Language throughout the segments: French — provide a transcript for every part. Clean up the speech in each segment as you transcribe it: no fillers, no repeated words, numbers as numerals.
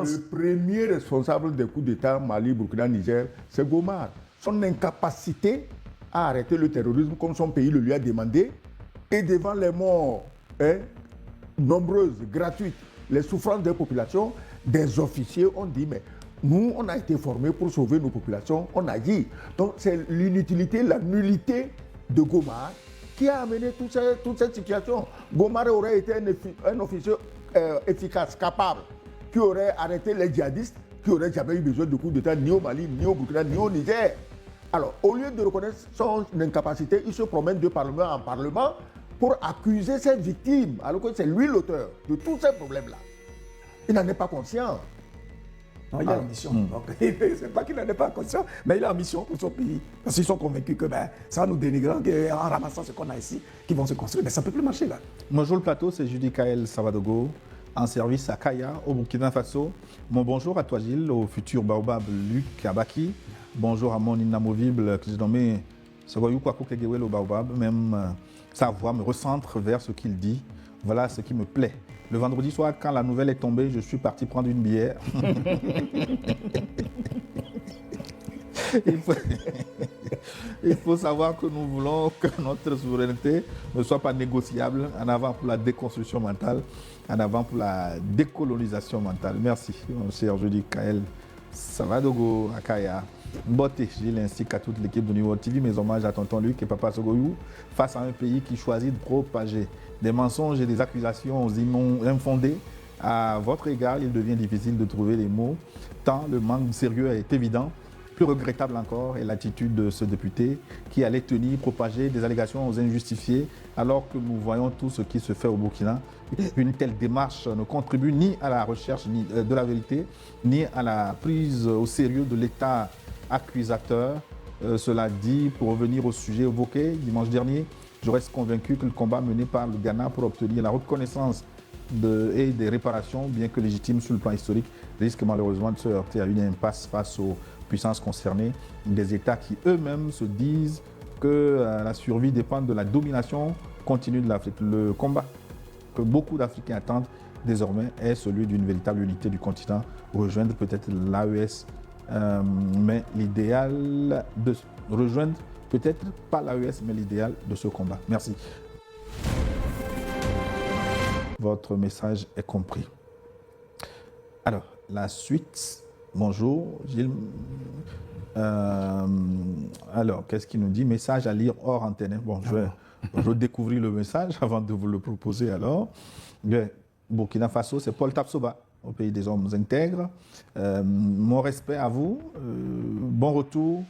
Le premier responsable des coups d'État Mali, Burkina, Niger, c'est Gomar. Son incapacité à arrêter le terrorisme comme son pays le lui a demandé, et devant les morts nombreuses, gratuites, les souffrances des populations, des officiers ont dit mais nous, on a été formés pour sauver nos populations, on a dit. Donc c'est l'inutilité, la nullité de Gomar qui a amené toute cette situation. Gomar aurait été un officier efficace, capable, qui aurait arrêté les djihadistes, qui n'aurait jamais eu besoin de coups d'État ni au Mali, ni au Burkina, ni au Niger. Alors, au lieu de reconnaître son incapacité, il se promène de parlement en parlement pour accuser ses victimes, alors que c'est lui l'auteur de tous ces problèmes-là. Il n'en est pas conscient. Non, il a une mission. C'est pas qu'il n'en est pas conscient, mais il a une mission pour son pays. Parce qu'ils sont convaincus que ça nous dénigrant, qu'en ramassant ce qu'on a ici, qu'ils vont se construire. Mais ça ne peut plus marcher là. Bonjour le plateau, c'est Judy Kael Savadogo, en service à Kaya, au Burkina Faso. Mon bonjour à toi Gilles, au futur Baobab Luc Abaki. Bonjour à mon inamovible que j'ai nommé Sogoyou Kwaku Kegewel au Baobab. Même sa voix me recentre vers ce qu'il dit. Voilà ce qui me plaît. Le vendredi soir, quand la nouvelle est tombée, je suis parti prendre une bière. Il faut savoir que nous voulons que notre souveraineté ne soit pas négociable. En avant pour la déconstruction mentale, en avant pour la décolonisation mentale. Merci, mon cher Judy Kael Savadogo Akaya. Mbote Gilles ainsi qu'à toute l'équipe de Niveau TV. Mes hommages à tonton Luc et papa Sogoyou face à un pays qui choisit de propager des mensonges et des accusations infondées. À votre égard, il devient difficile de trouver les mots, tant le manque de sérieux est évident. Plus regrettable encore est l'attitude de ce député qui allait tenir, propager des allégations injustifiées, alors que nous voyons tout ce qui se fait au Burkina. Une telle démarche ne contribue ni à la recherche de la vérité, ni à la prise au sérieux de l'État accusateur. Cela dit, pour revenir au sujet évoqué dimanche dernier, je reste convaincu que le combat mené par le Ghana pour obtenir la reconnaissance et des réparations, bien que légitimes sur le plan historique, risque malheureusement de se heurter à une impasse face aux puissances concernées, des États qui eux-mêmes se disent que la survie dépend de la domination continue de l'Afrique. Le combat que beaucoup d'Africains attendent désormais est celui d'une véritable unité du continent, rejoindre peut-être l'AES, mais l'idéal de rejoindre peut-être pas l'AES, mais l'idéal de ce combat. Merci. Votre message est compris. Alors, la suite. Bonjour, Gilles. Alors, qu'est-ce qu'il nous dit? Message à lire hors antenne. Bon, je vais redécouvrir le message avant de vous le proposer alors. Burkina Faso, c'est Paul Tapsoba, au pays des hommes intègres. Mon respect à vous. Bon retour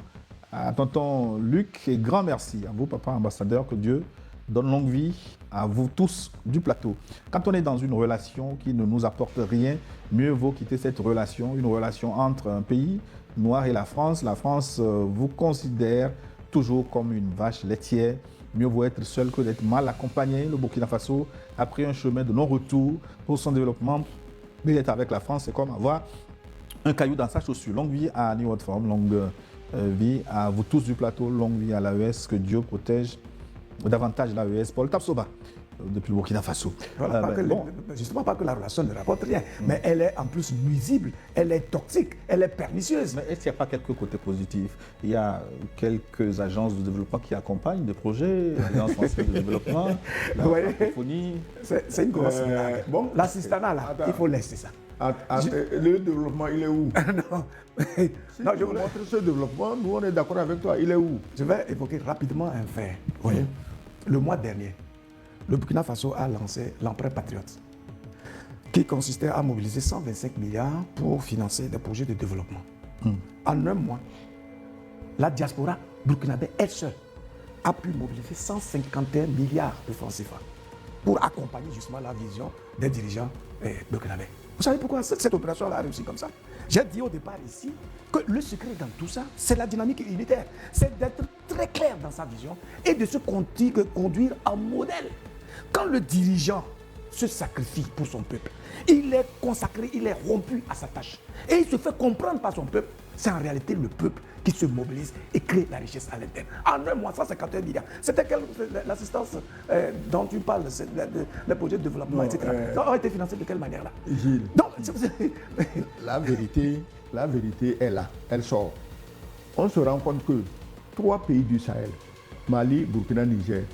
à tonton Luc et grand merci à vous, papa ambassadeur. Que Dieu donne longue vie à vous tous du plateau. Quand on est dans une relation qui ne nous apporte rien, mieux vaut quitter cette relation, une relation entre un pays noir et la France. La France vous considère toujours comme une vache laitière. Mieux vaut être seul que d'être mal accompagné. Le Burkina Faso a pris un chemin de non-retour pour son développement. Mais être avec la France, c'est comme avoir un caillou dans sa chaussure. Longue vie à New World Forum, longue vie à vous tous du plateau, longue vie à l'AES. Que Dieu protège davantage l'AES. Paul Tapsoba, depuis le Burkina Faso. Voilà, justement, pas que la relation ne rapporte rien, mais elle est en plus nuisible, elle est toxique, elle est pernicieuse. Mais est-ce qu'il n'y a pas quelques côtés positifs? Il y a quelques agences de développement qui accompagnent des projets, l'Alliance française de développement, la francophonie. C'est une grosse blague. Bon, l'assistanat, là, il faut laisser ça. Le développement, il est où? Non. Si non, je vous montre ce développement, nous on est d'accord avec toi, il est où? Je vais évoquer rapidement un fait. Vous voyez, le mois dernier, le Burkina Faso a lancé l'emprunt patriote, qui consistait à mobiliser 125 milliards pour financer des projets de développement. En un mois, la diaspora burkinabé, elle seule, a pu mobiliser 151 milliards de francs CFA pour accompagner justement la vision des dirigeants burkinabés. Vous savez pourquoi cette opération a réussi comme ça? J'ai dit au départ ici que le secret dans tout ça, c'est la dynamique unitaire. C'est d'être très clair dans sa vision et de se conduire en modèle. Quand le dirigeant se sacrifie pour son peuple. Il est consacré, il est rompu à sa tâche. Et il se fait comprendre par son peuple. C'est en réalité le peuple qui se mobilise et crée la richesse à l'interne. En un mois, 151 milliards. C'était l'assistance dont tu parles, le projet de développement, etc. Ça a été financé de quelle manière là? Gilles, Donc, la vérité est là, elle sort. On se rend compte que 3 pays du Sahel, Mali, Burkina, Niger,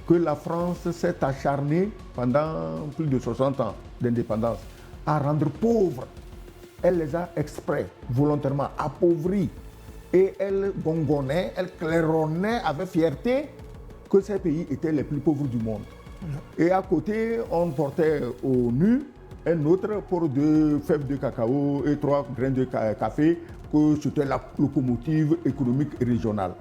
que la France s'est acharnée pendant plus de 60 ans d'indépendance à rendre pauvres. Elle les a exprès, volontairement appauvris. Et elle gongonnait, elle claironnait avec fierté que ces pays étaient les plus pauvres du monde. Et à côté, on portait au nu un autre pour 2 fèves de cacao et 3 grains de café, que c'était la locomotive économique régionale.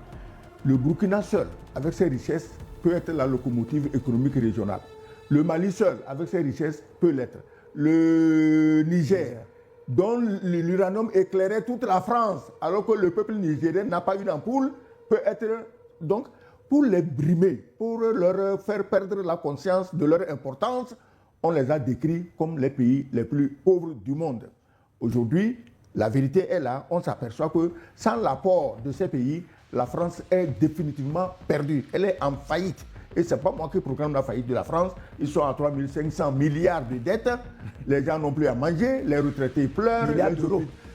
Le Burkina seul, avec ses richesses, peut être la locomotive économique régionale. Le Mali seul, avec ses richesses, peut l'être. Le Niger, dont l'uranium éclairait toute la France, alors que le peuple nigérien n'a pas une ampoule, peut être donc pour les brimer, pour leur faire perdre la conscience de leur importance, on les a décrits comme les pays les plus pauvres du monde. Aujourd'hui, la vérité est là, on s'aperçoit que sans l'apport de ces pays, la France est définitivement perdue, elle est en faillite. Et ce n'est pas moi qui proclame la faillite de la France. Ils sont à 3 500 milliards de dettes. Les gens n'ont plus à manger, les retraités pleurent,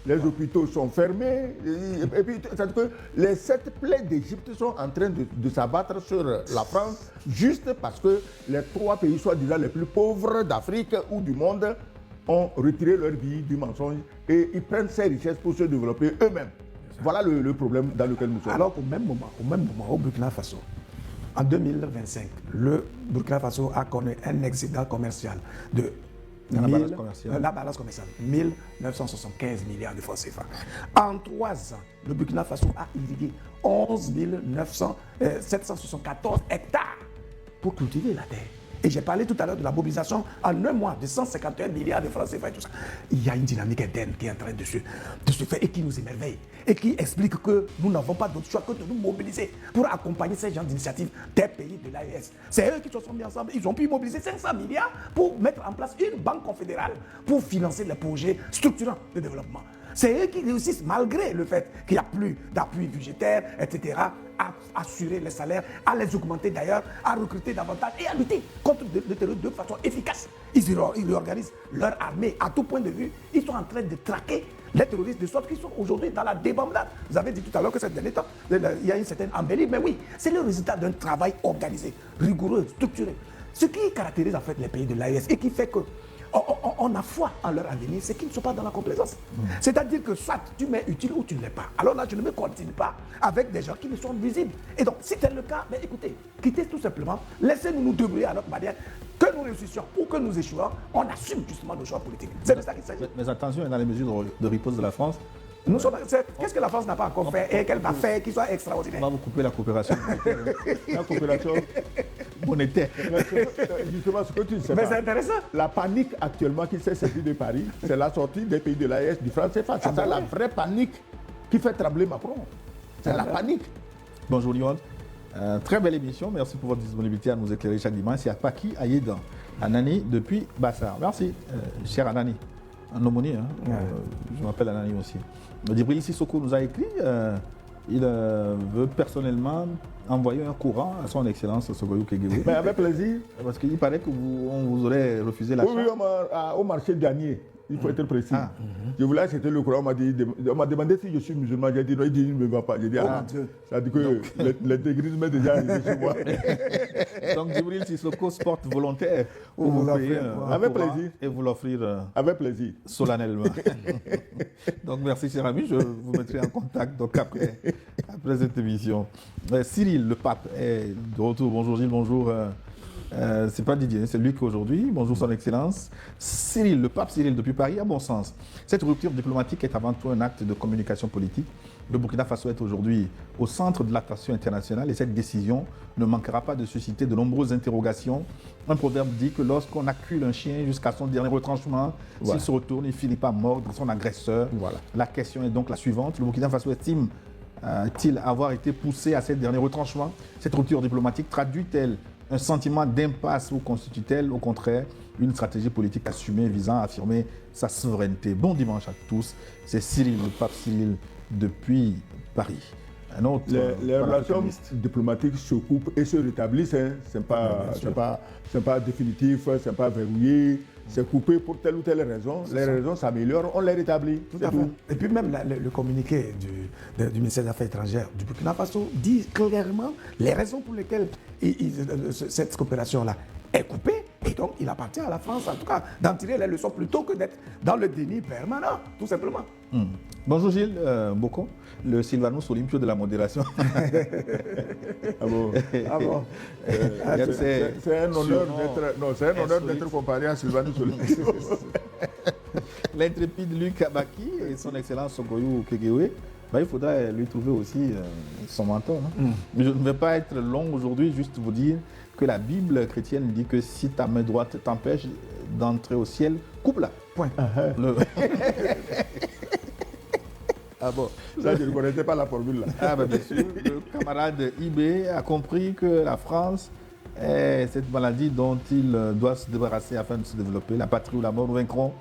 les hôpitaux sont fermés. Et puis, c'est-à-dire que les 7 plaies d'Égypte sont en train de s'abattre sur la France juste parce que les 3 pays, soi-disant les plus pauvres d'Afrique ou du monde, ont retiré leur billet du mensonge et ils prennent ces richesses pour se développer eux-mêmes. Voilà le problème dans lequel nous sommes. Alors qu'au même moment, au Burkina Faso, en 2025, le Burkina Faso a connu un excédent commercial de la balance commerciale. 1975 milliards de francs CFA. En 3 ans, le Burkina Faso a irrigué 11 774 hectares pour cultiver la terre. Et j'ai parlé tout à l'heure de la mobilisation en un mois de 151 milliards de francs CFA et tout ça. Il y a une dynamique interne qui est en train de se faire et qui nous émerveille et qui explique que nous n'avons pas d'autre choix que de nous mobiliser pour accompagner ces gens d'initiative des pays de l'AES. C'est eux qui se sont mis ensemble. Ils ont pu mobiliser 500 milliards pour mettre en place une banque confédérale pour financer les projets structurants de développement. C'est eux qui réussissent, malgré le fait qu'il n'y a plus d'appui budgétaire, etc., à assurer les salaires, à les augmenter d'ailleurs, à recruter davantage et à lutter contre le terrorisme de façon efficace. Ils réorganisent leur armée à tout point de vue. Ils sont en train de traquer les terroristes de sorte qu'ils sont aujourd'hui dans la débandade. Vous avez dit tout à l'heure que ces derniers temps, il y a une certaine embellie, mais oui, c'est le résultat d'un travail organisé, rigoureux, structuré. Ce qui caractérise en fait les pays de l'AES et qui fait que on a foi en leur avenir, c'est qu'ils ne sont pas dans la complaisance. C'est-à-dire que soit tu m'es utile ou tu ne l'es pas. Alors là, je ne me continue pas avec des gens qui ne sont visibles. Et donc, si c'est le cas, ben écoutez, quittez tout simplement, laissez-nous nous débrouiller à notre manière, que nous réussissions ou que nous échouons, on assume justement nos choix politiques. C'est de ça qu'il s'agit. Mais attention, dans les mesures de riposte de la France, qu'est-ce que la France n'a pas encore fait et qu'elle va faire qui soit extraordinaire? On va vous couper la coopération monétaire. La coopération monétaire. Justement, ce que tu ne sais Mais pas. c'est intéressant. La panique actuellement qui s'est servie de Paris, c'est la sortie des pays de l'AES du franc CFA. C'est ça la vraie panique qui fait trembler Macron. C'est la panique. Bonjour Lyon. Très belle émission. Merci pour votre disponibilité à nous éclairer chaque dimanche. C'est à Paki Ayédan, Anani depuis Bassar. Merci, cher Anani. En aumônier, je m'appelle Anani aussi. Djibril Sissoko nous a écrit, il veut personnellement envoyer un courant à son excellence Sogoyou Kegewou. Mais avec plaisir. Parce qu'il paraît que on vous aurait refusé l'achat. Oui, au marché dernier. Il faut être précis. Je voulais acheter le courant, on m'a demandé si je suis musulman. J'ai dit non, il dit il ne me va pas. J'ai dit ça dit que l'intégrisme est déjà arrivé chez moi. Donc Djibril Sissoko, sport volontaire, pour vous payer avec plaisir et vous l'offrir avec plaisir solennellement. Donc merci cher ami, je vous mettrai en contact donc après cette émission. Cyril, le pape, est de retour. Bonjour Gilles, bonjour. C'est pas Didier, c'est lui qui aujourd'hui. Bonjour son excellence. Cyril, le pape Cyril depuis Paris, à bon sens. Cette rupture diplomatique est avant tout un acte de communication politique. Le Burkina Faso est aujourd'hui au centre de l'attention internationale et cette décision ne manquera pas de susciter de nombreuses interrogations. Un proverbe dit que lorsqu'on accule un chien jusqu'à son dernier retranchement, s'il se retourne, il finit par mordre son agresseur. Voilà. La question est donc la suivante. Le Burkina Faso estime-t-il avoir été poussé à ces derniers retranchements? Cette rupture diplomatique traduit-elle un sentiment d'impasse ou constitue-t-elle au contraire une stratégie politique assumée visant à affirmer sa souveraineté? Bon dimanche à tous, c'est Cyril, le pape Cyril depuis Paris. Un autre Les relations panafricaniste. diplomatiques se coupent et se rétablissent. Hein. Ce n'est pas définitif, ce n'est pas verrouillé. C'est coupé pour telle ou telle raison. Les raisons s'améliorent, on les rétablit. Tout C'est à fait. tout. Et puis même le communiqué du ministère des Affaires étrangères du Burkina Faso dit clairement les raisons pour lesquelles cette coopération-là est coupée. Et donc, il appartient à la France, en tout cas, d'en tirer les leçons plutôt que d'être dans le déni permanent, tout simplement. Bonjour Gilles Bocon, le Sylvanus Olympio de la modération. Ah bon? Ah bon? C'est un honneur d'être comparé à Sylvanus Olympio. L'intrépide Luc Abaki et son excellence Sogoyou Kegewe, il faudra lui trouver aussi son mentor. Mais je ne vais pas être long aujourd'hui, juste vous dire que la Bible chrétienne dit que si ta main droite t'empêche d'entrer au ciel, coupe-la. Point. Ah bon, ça je ne connaissais pas la formule là. Ah ben bien sûr, le camarade Ibé a compris que la France est cette maladie dont il doit se débarrasser afin de se développer. La patrie ou la mort, nous vaincrons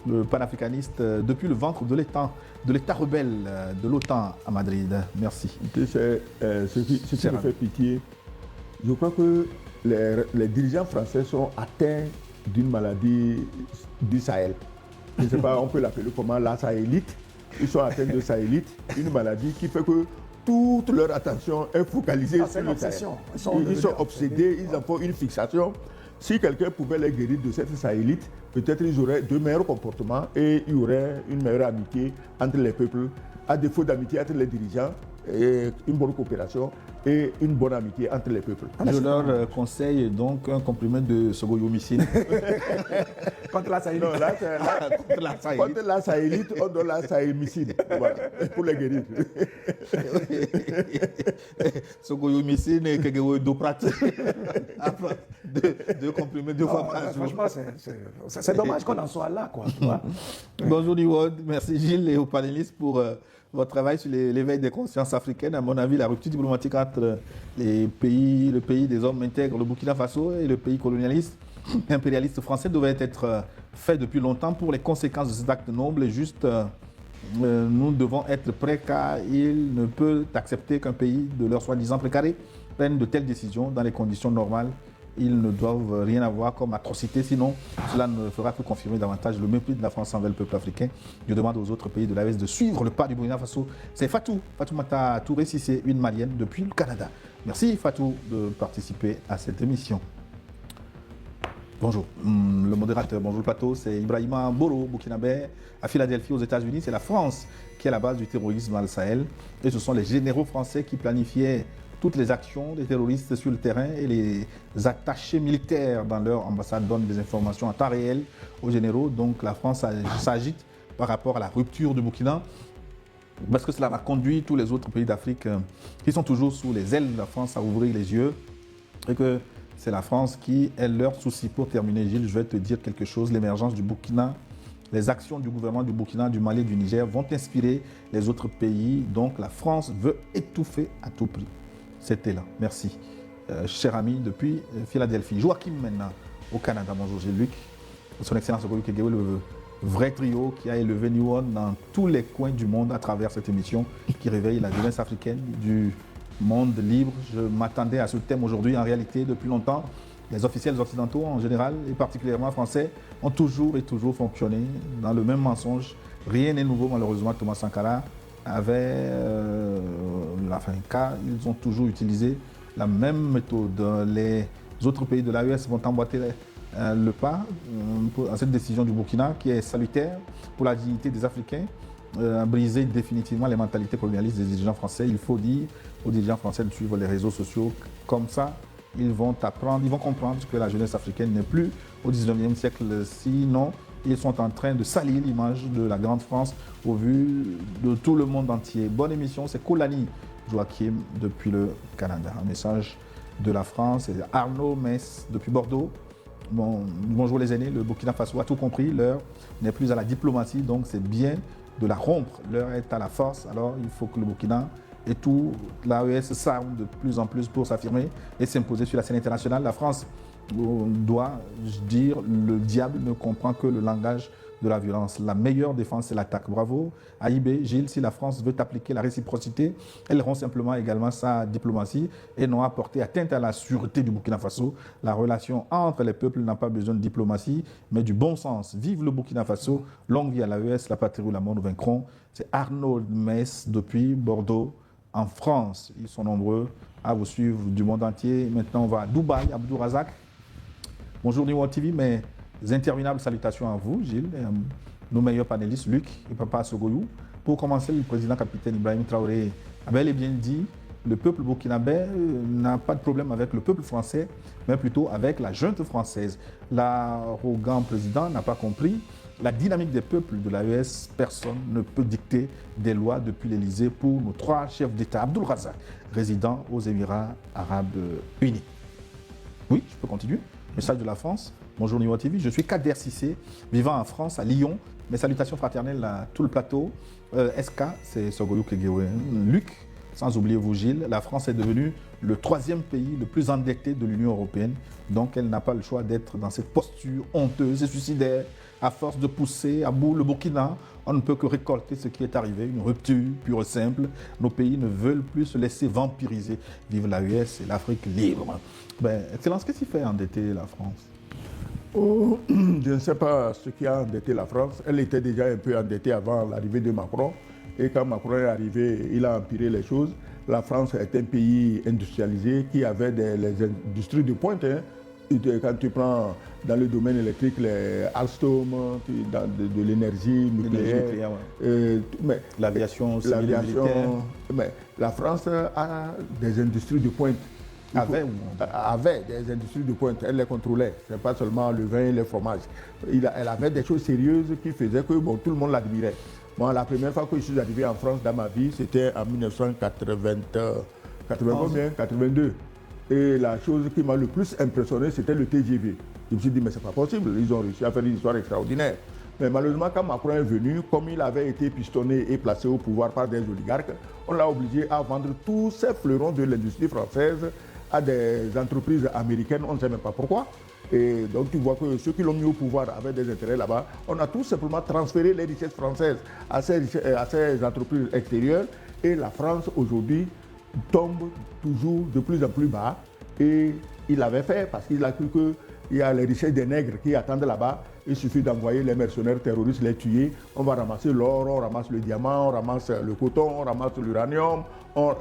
le panafricaniste depuis le ventre de l'État rebelle de l'OTAN à Madrid. Merci. Ce qui me fait pitié, je crois que les dirigeants français sont atteints d'une maladie du Sahel. Je ne sais pas, on peut l'appeler comment, la sahélite. Ils sont atteints de sahélite, une maladie qui fait que toute leur attention est focalisée sur le Sahel. Ils sont obsédés, ils en font une fixation. Si quelqu'un pouvait les guérir de cette sahélite, peut-être ils auraient de meilleurs comportements et il y aurait une meilleure amitié entre les peuples. À défaut d'amitié entre les dirigeants, et une bonne coopération et une bonne amitié entre les peuples. Je leur conseille donc un comprimé de sogoyomycine. Contre la sahélite. Non, contre la sahélite, on donne la sahémicine. Voilà, pour les guérir. Sogoyomycine et Kegewe-Doprat. Deux comprimés 2 fois par jour. Franchement, c'est dommage qu'on en soit là, quoi. Tu vois. Bonjour Niwod, merci Gilles et aux panélistes pour votre travail sur l'éveil des consciences africaines. À mon avis, la rupture diplomatique entre le pays des hommes intègres, le Burkina Faso, et le pays colonialiste, impérialiste français devait être fait depuis longtemps. Pour les conséquences de cet acte noble et juste, nous devons être prêts car il ne peut accepter qu'un pays de leur soi-disant précaré prenne de telles décisions dans les conditions normales. Ils ne doivent rien avoir comme atrocité, sinon cela ne fera que confirmer davantage le mépris de la France envers le peuple africain. Je demande aux autres pays de l'AES de suivre le pas du Burkina Faso. C'est Fatoumata Touré, si c'est une Malienne depuis le Canada. Merci Fatou de participer à cette émission. Bonjour, le modérateur, bonjour le plateau, c'est Ibrahima Boro, burkinabé, à Philadelphie aux États-Unis. C'est la France qui est à la base du terrorisme dans le Sahel. Et ce sont les généraux français qui planifiaient toutes les actions des terroristes sur le terrain et les attachés militaires dans leur ambassade donnent des informations en temps réel aux généraux. Donc la France s'agite par rapport à la rupture du Burkina parce que cela va conduire tous les autres pays d'Afrique qui sont toujours sous les ailes de la France à ouvrir les yeux et que c'est la France qui est leur souci. Pour terminer, Gilles, je vais te dire quelque chose. L'émergence du Burkina, les actions du gouvernement du Burkina, du Mali et du Niger vont inspirer les autres pays. Donc la France veut étouffer à tout prix. C'était là. Merci. Cher ami, depuis Philadelphie. Joachim maintenant, au Canada. Bonjour, j'ai Luc. Son Excellence Ogoyou Kegewe, le vrai trio qui a élevé New One dans tous les coins du monde à travers cette émission qui réveille la jeunesse africaine du monde libre. Je m'attendais à ce thème aujourd'hui. En réalité, depuis longtemps, les officiels occidentaux en général, et particulièrement français, ont toujours et toujours fonctionné dans le même mensonge. Rien n'est nouveau, malheureusement. Thomas Sankara avait ils ont toujours utilisé la même méthode. Les autres pays de l'AES vont emboîter le pas à cette décision du Burkina qui est salutaire pour la dignité des Africains, briser définitivement les mentalités colonialistes des dirigeants français. Il faut dire aux dirigeants français de suivre les réseaux sociaux. Comme ça, ils vont comprendre que la jeunesse africaine n'est plus au 19e siècle. Sinon, ils sont en train de salir l'image de la grande France au vu de tout le monde entier. Bonne émission, c'est Kolani Joachim depuis le Canada. Un message de la France, c'est Arnaud Metz depuis Bordeaux. Bonjour les aînés, le Burkina Faso a tout compris, l'heure n'est plus à la diplomatie, donc c'est bien de la rompre. L'heure est à la force, alors il faut que le Burkina et tout, l'AES s'arme de plus en plus pour s'affirmer et s'imposer sur la scène internationale. La France doit dire le diable ne comprend que le langage de la violence. La meilleure défense, c'est l'attaque. Bravo à IB, Gilles. Si la France veut appliquer la réciprocité, elle rompt simplement également sa diplomatie et non apporter atteinte à la sûreté du Burkina Faso. La relation entre les peuples n'a pas besoin de diplomatie, mais du bon sens. Vive le Burkina Faso, longue vie à l'AES, la patrie ou la mort nous vaincrons. C'est Arnaud Metz depuis Bordeaux, en France. Ils sont nombreux à vous suivre du monde entier. Maintenant, on va à Dubaï, Abdou Razak. Bonjour New TV, mes interminables salutations à vous, Gilles, et à nos meilleurs panélistes, Luc et Papa Sogoyou. Pour commencer, le président capitaine Ibrahim Traoré a bel et bien dit le peuple burkinabé n'a pas de problème avec le peuple français, mais plutôt avec la junte française. L'arrogant président n'a pas compris la dynamique des peuples de l'AES. Personne ne peut dicter des lois depuis l'Élysée pour nos 3 chefs d'État. Abdul Razak, résident aux Émirats Arabes Unis. Oui, je peux continuer. Message de la France. Bonjour Niveau TV, je suis Kader Cissé, vivant en France, à Lyon. Mes salutations fraternelles à tout le plateau. SK, c'est Sogoyou Kegewe. Luc, sans oublier vous Gilles, la France est devenue le 3e pays le plus endetté de l'Union européenne. Donc elle n'a pas le choix d'être dans cette posture honteuse et suicidaire. À force de pousser à bout le Burkina, on ne peut que récolter ce qui est arrivé, une rupture pure et simple. Nos pays ne veulent plus se laisser vampiriser. Vive l'AES et l'Afrique libre. Excellence, qu'est-ce qui fait endetter la France? Oh, je ne sais pas ce qui a endetté la France. Elle était déjà un peu endettée avant l'arrivée de Macron. Et quand Macron est arrivé, il a empiré les choses. La France est un pays industrialisé qui avait les industries de pointe. Quand tu prends dans le domaine électrique, les Alstom, de l'énergie nucléaire, l'aviation civile et militaire. Mais la France a des industries de pointe. Avait des industries de pointe, elle les contrôlait. Ce n'est pas seulement le vin et les fromages. Elle avait des choses sérieuses qui faisaient que tout le monde l'admirait. Moi, la première fois que je suis arrivé en France dans ma vie, c'était en 1982. Et la chose qui m'a le plus impressionné, c'était le TGV. Je me suis dit, mais c'est pas possible, ils ont réussi à faire une histoire extraordinaire. Mais malheureusement, quand Macron est venu, comme il avait été pistonné et placé au pouvoir par des oligarques, on l'a obligé à vendre tous ces fleurons de l'industrie française à des entreprises américaines, on ne sait même pas pourquoi. Et donc tu vois que ceux qui l'ont mis au pouvoir avaient des intérêts là-bas. On a tout simplement transféré les richesses françaises à ces entreprises extérieures. Et la France aujourd'hui tombe toujours de plus en plus bas. Et il l'avait fait parce qu'il a cru qu'il y a les richesses des nègres qui attendent là-bas. Il suffit d'envoyer les mercenaires terroristes, les tuer. On va ramasser l'or, on ramasse le diamant, on ramasse le coton, on ramasse l'uranium, on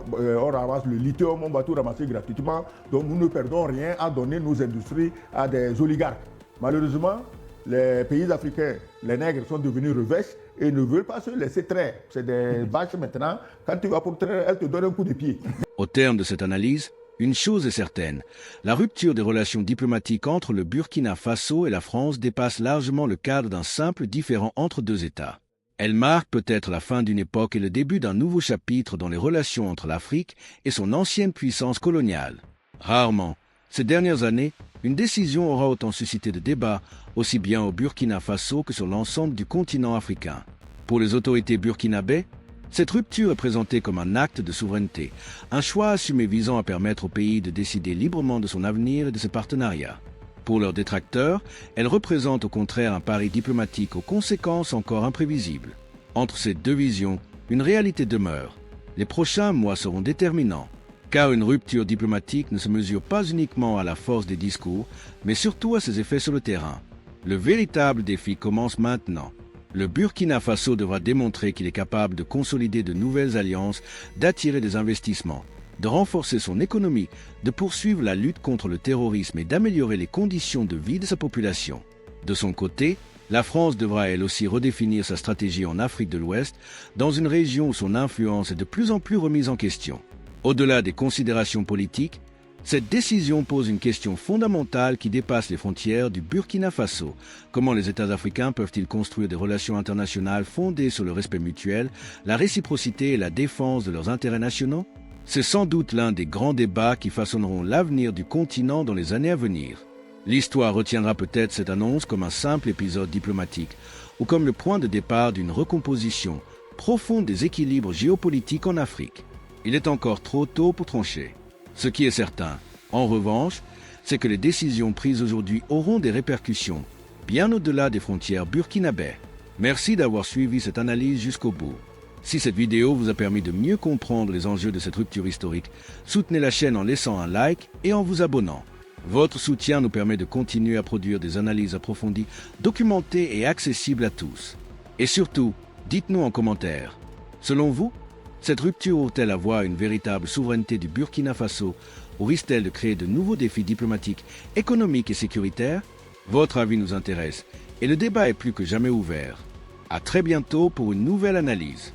ramasse le lithium, on va tout ramasser gratuitement. Donc nous ne perdons rien à donner nos industries à des oligarques. Malheureusement, les pays africains, les nègres sont devenus revêches et ne veulent pas se laisser traire. C'est des vaches maintenant. Quand tu vas pour traire, elles te donnent un coup de pied. Au terme de cette analyse, une chose est certaine, la rupture des relations diplomatiques entre le Burkina Faso et la France dépasse largement le cadre d'un simple différend entre 2 États. Elle marque peut-être la fin d'une époque et le début d'un nouveau chapitre dans les relations entre l'Afrique et son ancienne puissance coloniale. Rarement, ces dernières années, une décision aura autant suscité de débats, aussi bien au Burkina Faso que sur l'ensemble du continent africain. Pour les autorités burkinabées, cette rupture est présentée comme un acte de souveraineté, un choix assumé visant à permettre au pays de décider librement de son avenir et de ses partenariats. Pour leurs détracteurs, elle représente au contraire un pari diplomatique aux conséquences encore imprévisibles. Entre ces 2 visions, une réalité demeure. Les prochains mois seront déterminants, car une rupture diplomatique ne se mesure pas uniquement à la force des discours, mais surtout à ses effets sur le terrain. Le véritable défi commence maintenant. Le Burkina Faso devra démontrer qu'il est capable de consolider de nouvelles alliances, d'attirer des investissements, de renforcer son économie, de poursuivre la lutte contre le terrorisme et d'améliorer les conditions de vie de sa population. De son côté, la France devra elle aussi redéfinir sa stratégie en Afrique de l'Ouest, dans une région où son influence est de plus en plus remise en question. Au-delà des considérations politiques, cette décision pose une question fondamentale qui dépasse les frontières du Burkina Faso. Comment les États africains peuvent-ils construire des relations internationales fondées sur le respect mutuel, la réciprocité et la défense de leurs intérêts nationaux? C'est sans doute l'un des grands débats qui façonneront l'avenir du continent dans les années à venir. L'histoire retiendra peut-être cette annonce comme un simple épisode diplomatique ou comme le point de départ d'une recomposition profonde des équilibres géopolitiques en Afrique. il est encore trop tôt pour trancher. Ce qui est certain, en revanche, c'est que les décisions prises aujourd'hui auront des répercussions bien au-delà des frontières burkinabè. Merci d'avoir suivi cette analyse jusqu'au bout. Si cette vidéo vous a permis de mieux comprendre les enjeux de cette rupture historique, soutenez la chaîne en laissant un like et en vous abonnant. Votre soutien nous permet de continuer à produire des analyses approfondies, documentées et accessibles à tous. Et surtout, dites-nous en commentaire, selon vous, cette rupture ouvre-t-elle la voie à une véritable souveraineté du Burkina Faso ou risque-t-elle de créer de nouveaux défis diplomatiques, économiques et sécuritaires? Votre avis nous intéresse et le débat est plus que jamais ouvert. À très bientôt pour une nouvelle analyse.